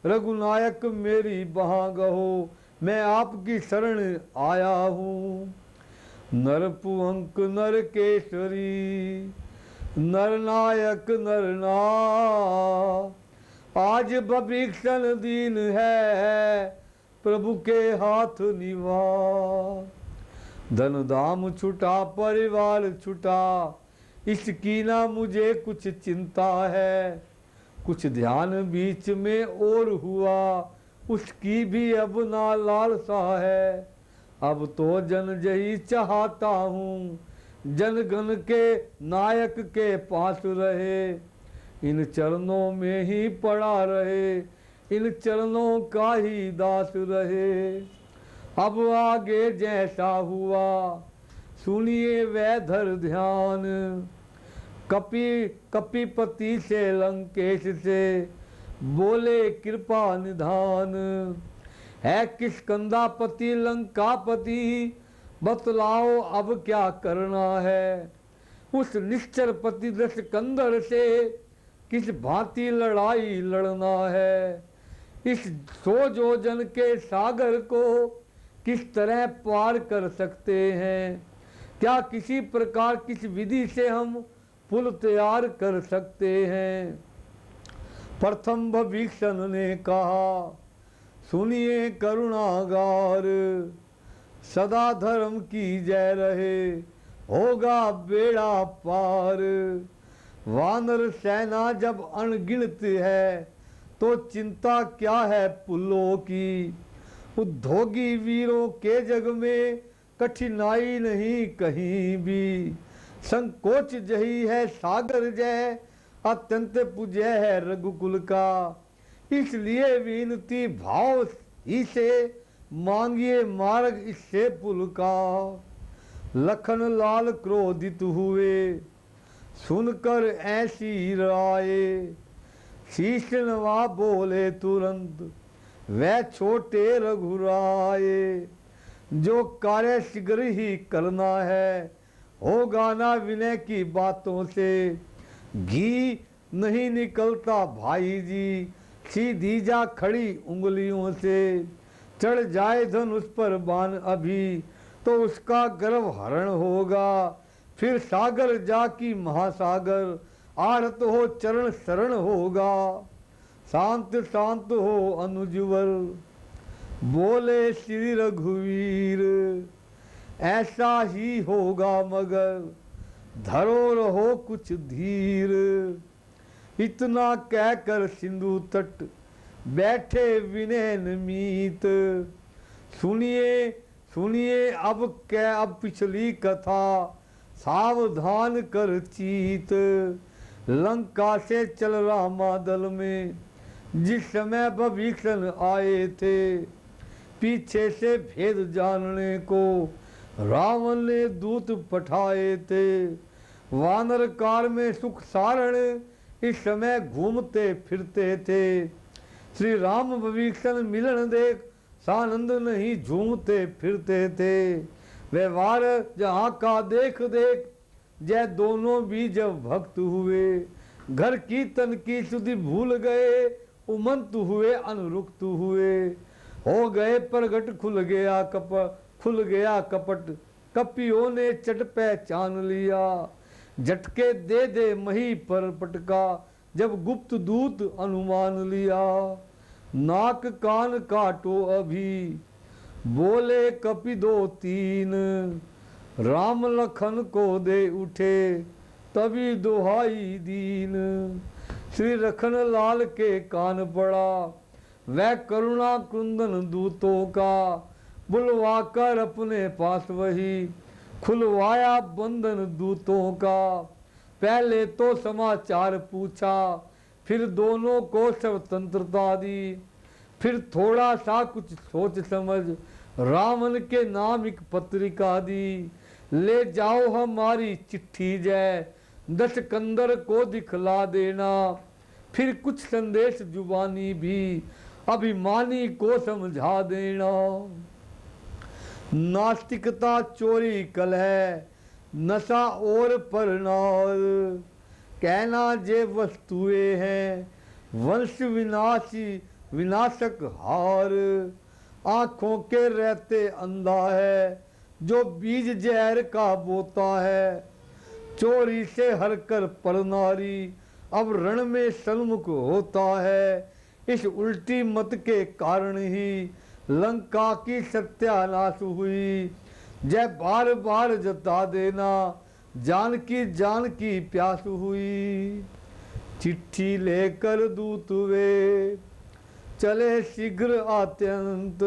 रघुनायक मेरी बहाँ गहो, मैं आपकी शरण आया हूँ। नरपुअंक नर केसरी, नरनायक नरना, आज बभीषण दीन है, प्रभु के हाथ निभा। धन धाम छुटा परिवार छुटा, इसकी ना मुझे कुछ चिंता है। कुछ ध्यान बीच में और हुआ, उसकी भी अब ना लालसा है। अब तो जन जही चाहता हूँ, जनगण के नायक के पास रहे। इन चरणों में ही पड़ा रहे, इन चरणों का ही दास रहे। अब आगे जैसा हुआ, सुनिए वह धर ध्यान। कपिपति से लंकेश से बोले कृपा निधान। है किष्किंधापति लंकापति, बतलाओ अब क्या करना है। उस निश्चर पति दशकंदर से किस भांति लड़ाई लड़ना है। इस 100 योजन के सागर को किस तरह पार कर सकते हैं। क्या किसी प्रकार किस विधि से हम पुल तैयार कर सकते हैं। प्रथम भीषण ने कहा, सुनिए करुणागार, सदा धर्म की जय रहे, होगा बेड़ा पार। वानर सेना जब अनगिनत है, तो चिंता क्या है पुलों की। उद्योगी वीरों के जग में कठिनाई नहीं कहीं भी। संकोच जही है सागर जय, अत्यंत पूज्य है रघुकुल का। इसलिए विनती भाव ही से मांगिए मार्ग इससे पुल का। लखन लाल क्रोधित हुए, सुनकर ऐसी राय। शीश नवा बोले तुरंत, वह छोटे रघुराय। जो कार्य शीघ्र ही करना है, होगा ना विनय की बातों से। घी नहीं निकलता भाई जी, सीधी जा खड़ी उंगलियों से। चढ़ जाए धनुष पर बाण अभी, तो उसका गर्व हरण होगा। फिर सागर जा की महासागर, आरत हो चरण शरण होगा। शांत शांत हो अनुजवर, बोले श्री रघुवीर। ऐसा ही होगा मगर, धरो रहो कुछ धीर। इतना कहकर सिंधु तट बैठे विनय मीत। सुनिए सुनिए अब पिछली कथा, सावधान कर चीत। लंका से चल रामा दल में, जिस समय भीषण आए थे। पीछे से भेद जानने को रावण ने दूत पठाए थे। वानर कार में सुख सारण इस समय घूमते फिरते थे। श्री राम भीषण मिलन देख सानंद नहीं झूमते फिरते थे। व्यवहार जहाँ का देख देख, जय दोनों भी जब भक्त हुए। घर की तन की सुधि भूल गए, उमंत हुए अनुरुक्त हुए। हो गए प्रगट खुल गया कपट, कपियों ने चट पहचान लिया। झटके दे दे मही पर पटका, जब गुप्त दूत अनुमान लिया। नाक कान काटो अभी, बोले कपि 2-3। राम लखन को दे उठे, तभी दुहाई दीन। श्री रखन लाल के कान पड़ा, वह करुणा कुंदन दूतों का। बुलवा कर अपने पास वही, खुलवाया बंधन दूतों का। पहले तो समाचार पूछा, फिर दोनों को स्वतंत्रता दी। फिर थोड़ा सा कुछ सोच समझ, रावण के नाम एक पत्रिका दी। ले जाओ हमारी चिट्ठी जय, दशकंदर को दिखला देना। फिर कुछ संदेश जुबानी भी, अभिमानी को समझा देना। नास्तिकता चोरी कलह, नशा और परनाल। कहना जे वस्तुएं हैं, वंश विनाशी विनाशक हार। आंखों के रहते अंधा है जो बीज जहर का बोता है। चोरी से हर कर पर नारी अब रण में सन्मुख होता है। इस उल्टी मत के कारण ही लंका की सत्यानाश हुई। जय बार बार जता देना जान की प्यास हुई। चिट्ठी लेकर दूत वे चले शीघ्र अत्यंत।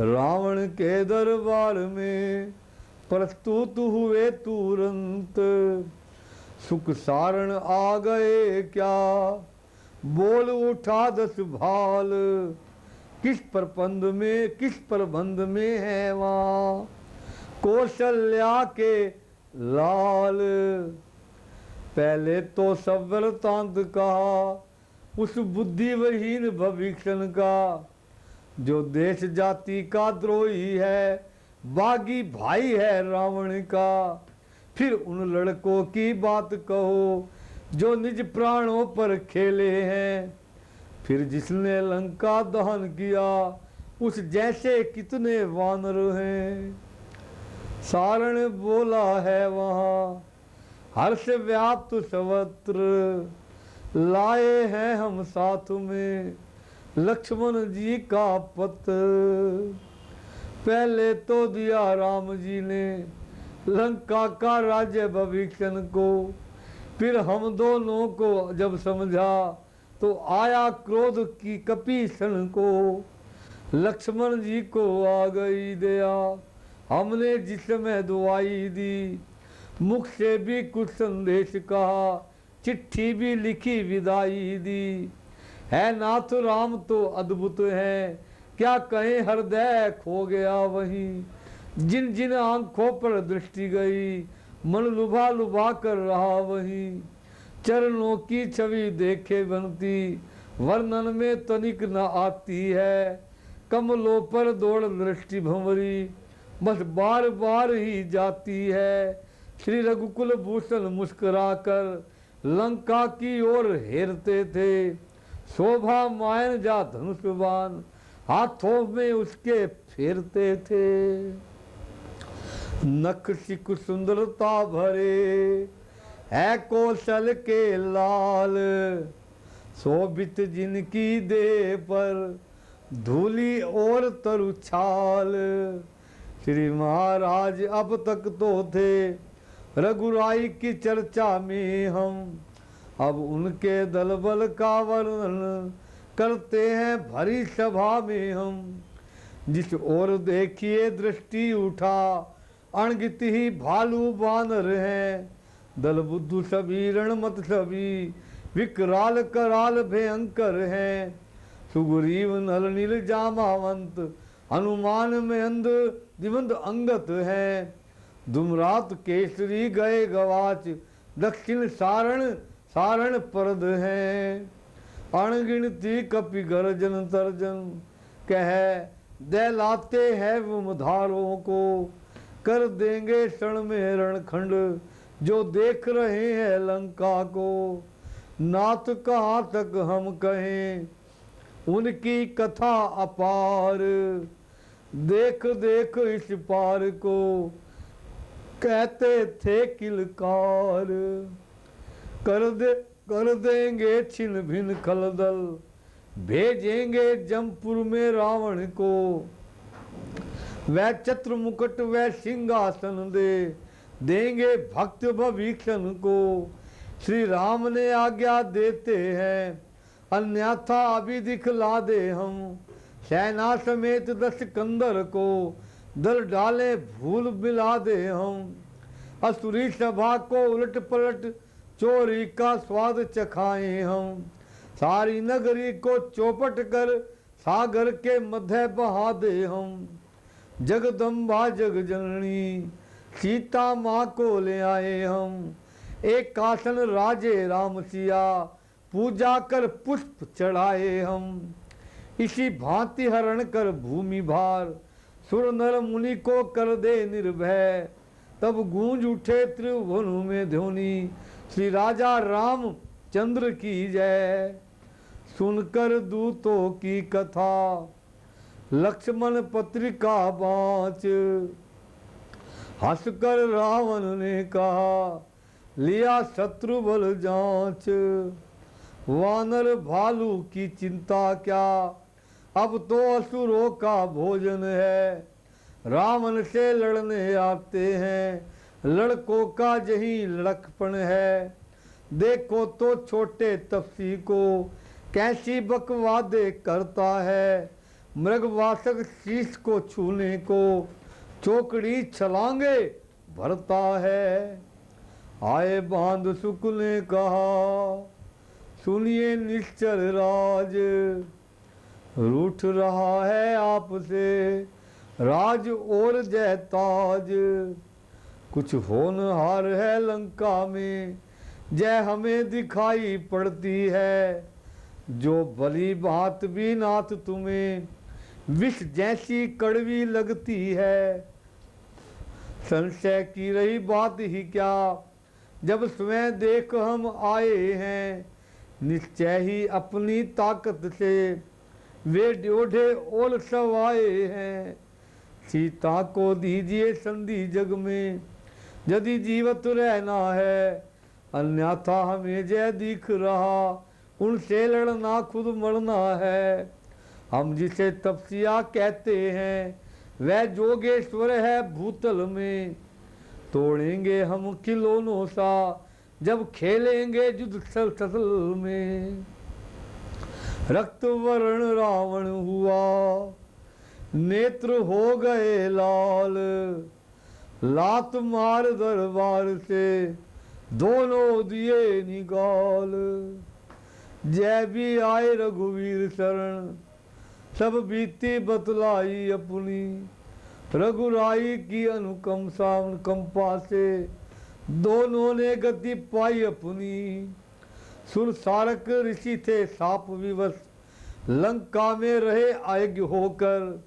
रावण के दरबार में प्रस्तुत हुए तुरंत। सुख सारण आ गए क्या बोल उठा 10 भाल। किस प्रबंध में है वहाँ कौशल्या के लाल। पहले तो सब वृतांत कहा उस बुद्धिहीन भविष्यन का। जो देश जाति का द्रोही है बागी भाई है रावण का। फिर उन लड़कों की बात कहो जो निज प्राणों पर खेले हैं। फिर जिसने लंका दहन किया उस जैसे कितने वानर हैं। सारण बोला है वहाँ हर्ष व्याप्त सर्वत्र। लाए हैं हम साथ में लक्ष्मण जी का पत्र। पहले तो दिया राम जी ने लंका का राज्य भविष्यन को। फिर हम दोनों को जब समझा तो आया क्रोध की कपीसन को। लक्ष्मण जी को आ गई दया हमने जिस समय दुआई दी। मुख से भी कुछ संदेश कहा चिट्ठी भी लिखी विदाई दी। है नाथ राम तो अद्भुत है क्या कहें हृदय खो गया वहीं। जिन जिन आंखों पर दृष्टि गई मन लुभा लुभा कर रहा वहीं। चरणों की छवि देखे बनती वर्णन में तनिक न आती है। कमलों पर दौड़ दृष्टि भंवरी बस बार बार ही जाती है। श्री रघुकुल भूषण मुस्कुराकर लंका की ओर हेरते थे। शोभा मायन जा धनुषबान हाथों में उसके फेरते थे। नख सिख सुंदरता भरे है कौशल के लाल। शोभित जिनकी देह पर धूली और तरुछाल। श्री महाराज अब तक तो थे रघुराई की चर्चा में हम। अब उनके दल बल का वर्णन करते हैं भरी सभा में हम। जिस ओर देखिए दृष्टि उठा अणगित ही भालू बानर हैं। दल बुद्धू सभी रणमत सभी विकराल कराल भयंकर हैं। सुग्रीव नल नील जामावंत हनुमान में अंध दिवंत अंगत हैं। धूम्रात केसरी गए गवाच दक्षिण सारण परद हैं। अणगिनती कपि गर्जन तर्जन कह दहलाते हैं मुधारों को। कर देंगे क्षण में रणखंड जो देख रहे हैं लंका को। नाथ कहाँ तक हम कहें उनकी कथा अपार। देख देख इस पार को कहते थे किलकार। कर देंगे छिन भिन खलदल भेजेंगे जमपुर में रावण को। वह छत्र मुकुट वह सिंहासन देंगे भक्त भविष्यन को। श्री राम ने आज्ञा देते हैं अन्यथा अभी दिखला दे हम। सेना समेत 10 कंदर को दल डाले भूल मिला दे हम। असुरी सभा को उलट पलट चोरी का स्वाद चखाए हम। सारी नगरी को चौपट कर सागर के मध्य बहा दे हम। जगदम्बा जग जननी सीता माँ को ले आए हम। एक आसन राजे राम सिया पूजा कर पुष्प चढ़ाए हम। इसी भांति हरण कर भूमि भार सुर नर मुनि को कर दे निर्भय। तब गूंज उठे त्रिभुवन में ध्वनि श्री राजा राम चंद्र की जय। सुनकर दूतों की कथा, लक्ष्मण पत्रिका बाँच। हंसकर रावण ने कहा, लिया शत्रु बल जांच। वानर भालू की चिंता क्या, अब तो असुरों का भोजन है। रावण से लड़ने आते हैं, लड़कों का यही लड़कपन है। देखो तो छोटे तपसी को, कैसी बकवादे करता है। मृगवासक शीश को छूने को, चौकड़ी छलांगे भरता है। आए बांध सुख ने कहा, सुनिए निश्चर राज। रूठ रहा है आपसे राज और जयताज। कुछ होनहार है लंका में, जय हमें दिखाई पड़ती है। जो भली बात भी नाथ तुम्हें, विष जैसी कड़वी लगती है। संशय की रही बात ही क्या, जब स्वयं देख हम आए हैं। निश्चय ही अपनी ताकत से वे ड्योढ़े और सवाए हैं। सीता को दीजिए संधि जग में, यदि जीवित रहना है। अन्यथा हमें जय दिख रहा, उनसे लड़ना खुद मरना है। हम जिसे तपस्या कहते हैं, वह जोगेश्वर है भूतल में। तोड़ेंगे हम खिलौनों सा, जब खेलेंगे युद्ध स्थल में। रक्त वर्ण रावण हुआ, नेत्र हो गए लाल। लात मार दरबार से, दोनों दिए निकाल। जय भी आए रघुवीर शरण, सब बीती बतलाई अपनी। रघुराई की अनुकंपा से, दोनों ने गति पाई अपनी। सुरसारक ऋषि थे साप विवश, लंका में रहे आज्ञ होकर।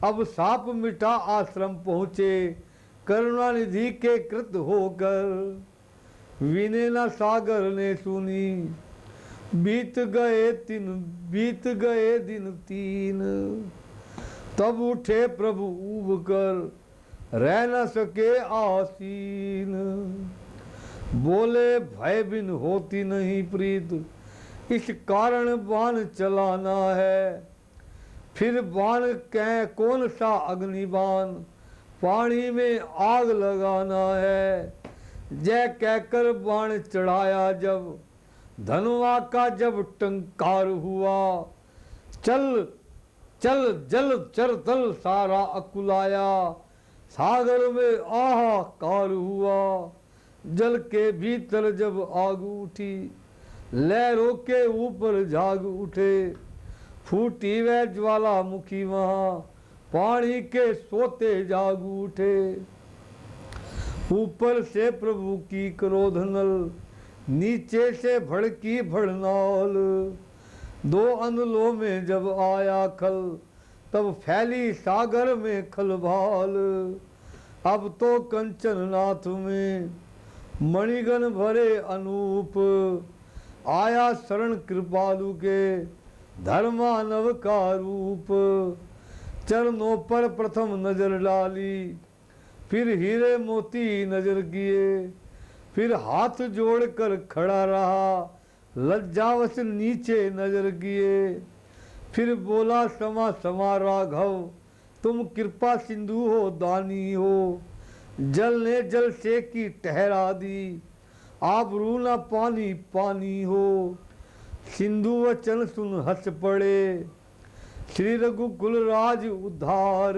अब साप मिटा आश्रम पहुँचे, करुणानिधि के कृत होकर। विनयना सागर ने सुनी, बीत गए दिन 3। तब उठे प्रभु ऊब कर, रह न सके आसीन। बोले भय बिन होती नहीं प्रीत, इस कारण बाण चलाना है। फिर बाण कौन सा अग्निबाण, पानी में आग लगाना है। जय कहकर बाण चढ़ाया जब, धनुआ का जब टंकार हुआ। चल चल जल चरतल सारा अकुलाया, सागर में आहाकार हुआ। जल के भीतर जब आग उठी, लहरों के ऊपर जाग उठे। फूटी वह ज्वालामुखी वहाँ, पानी के सोते जाग उठे। ऊपर से प्रभु की क्रोध नल, नीचे से भड़की भड़नाल। 2 अनलों में जब आया खल, तब फैली सागर में खलभाल। अब तो कंचन नाथ में, मणिगण भरे अनूप। आया शरण कृपालु के, धर्मानव का रूप। चरणों पर प्रथम नजर डाली, फिर हीरे मोती नजर किए। फिर हाथ जोड़कर खड़ा रहा, लज्जावश नीचे नजर किए। फिर बोला समा समा राघव, तुम कृपा सिंधु हो दानी हो। जल ने जल से की ठहरा दी, आबरू न पानी पानी हो। सिंधु वचन सुन हंस पड़े, श्री रघुकुल राज उद्धार।